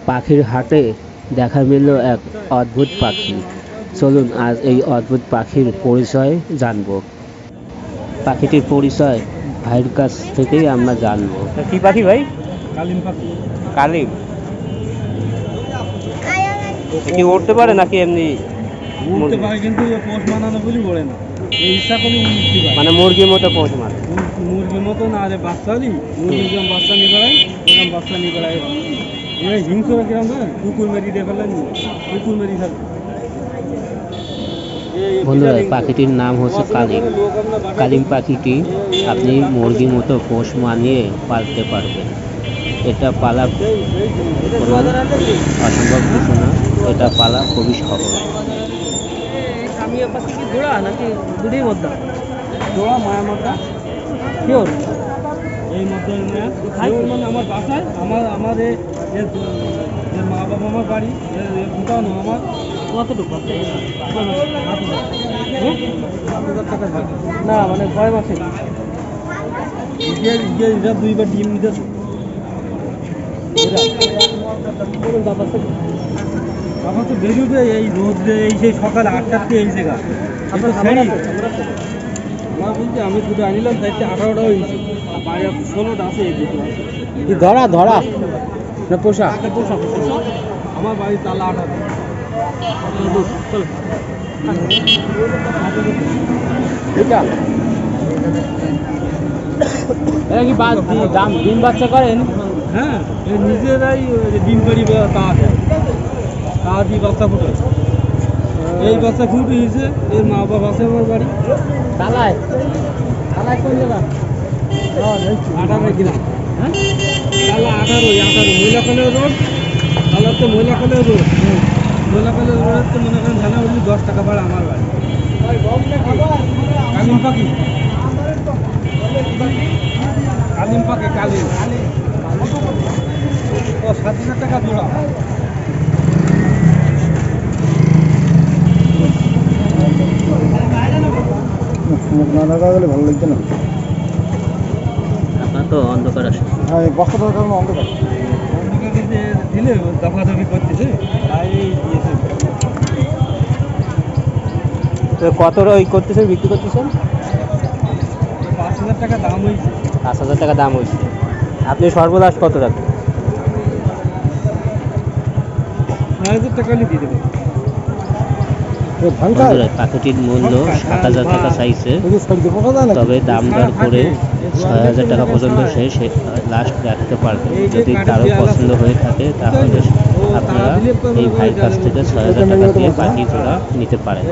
পাখির হাটে দেখা মিলল এক অদ্ভুত পাখি। চলুন আজ এই অদ্ভুত পাখির পরিচয় জানবো। পাখিটির পরিচয় ভাইয়ের কাছ থেকেই আমরা জানবো। কি পাখি ভাই? কালিম পাখি। কালিম কি উড়তে পারে নাকি এমনি? উড়তে পারে কিন্তু পোষ মানানো বলি ওড়ে না। এই ইচ্ছা করলে উড়তে পারে। মানে মুরগির মতো পোষ মানে? মুরগির মতো না, আরে বাচ্চা হলি মুরগি যেরকম বাচ্চা নিয়ে বেড়ায় ওরকম বাচ্চা নিয়ে বেড়ায়। হিংসরা কিরম না, কুকুর মেরি দিয়ে ফেলেন, কুকুর মেরি ফেলে। বন্ধুরা, পাখিটির নাম হচ্ছে কালিম। কালিম পাখিটি আপনি মুরগির মতো পোষ মানিয়ে পালতে পারবেন। এটা পালা কোনো অসম্ভব কিছু না, এটা পালা খুবই সহজ। কামিয়া পাখি কি জোড়া নাকি দুটোই মধ্যা? জোড়া মায়া মধ্যা শিওর। এই মধ্যে মানে আমার বাসায় আমার মা বাবা আমার বাড়ি ফুটানো আমার কতটুকু না, মানে কয় মাসে দুইবার ডিম দিতেছে। আমার তো বেরোবে এই রোদ্রে, এই সেই সকাল 8টার থেকে এই জায়গা আপনার আমার বলছি আমি দুটো আনিলাম, তাই 18টা হয়েছে, বাইরে 16টা আছে। এই দুটো আছে ধরা ধরা না পোষা? পোষা পোষা। আমার বাড়ি তালা 18। এটা কি দাম ডিম বাচ্চা করেন? হ্যাঁ, নিজেরাই ডিম করি তা দিয়ে বাচ্চা ফুটে। এই বাচ্চা ফুটে হয়েছে, এর মা বাবা আছে আমার বাড়ি তালায়। তালায় কোন জায়গা? 18 কিনা। হ্যাঁ, তালা 18 মহিলাখালের রোড। তালা তো মহিলাখালের রোড। মহিলাখালের রোডের তো মনে করেন জানা বলি 10 টাকা ভাড়া আমার বাড়ি। কালিম পাখি, কালিম পাখি, কালিম ও 7,000 টাকা জোড়া। মুখ না দেখা গেলে ভালো লাগছে না। আপনার তো অন্ধকার আসে। হ্যাঁ, বস্তাটার কারণে অন্ধকার দিলে দফাদফি করতেছে, তাই দিয়েছে। কত ওই করতেছেন, বিক্রি করতেছেন? 5,000 টাকা দাম হয়েছে। 5,000 টাকা দাম হয়েছে। আপনি সর্বলাস্ট কত রাখবেন? 6,000 টাকা হলে দিয়ে দেবেন। পাখিটির মূল্য 7,000 টাকা চাইছে, তবে দাম দর করে 6,000 টাকা পর্যন্ত সে লাস্ট রাখতে পারবে। যদি কারো পছন্দ হয়ে থাকে তাহলে আপনারা এই ভাইয়ের কাছ থেকে 6,000 টাকা দিয়ে পাখি জোড়া নিতে পারেন।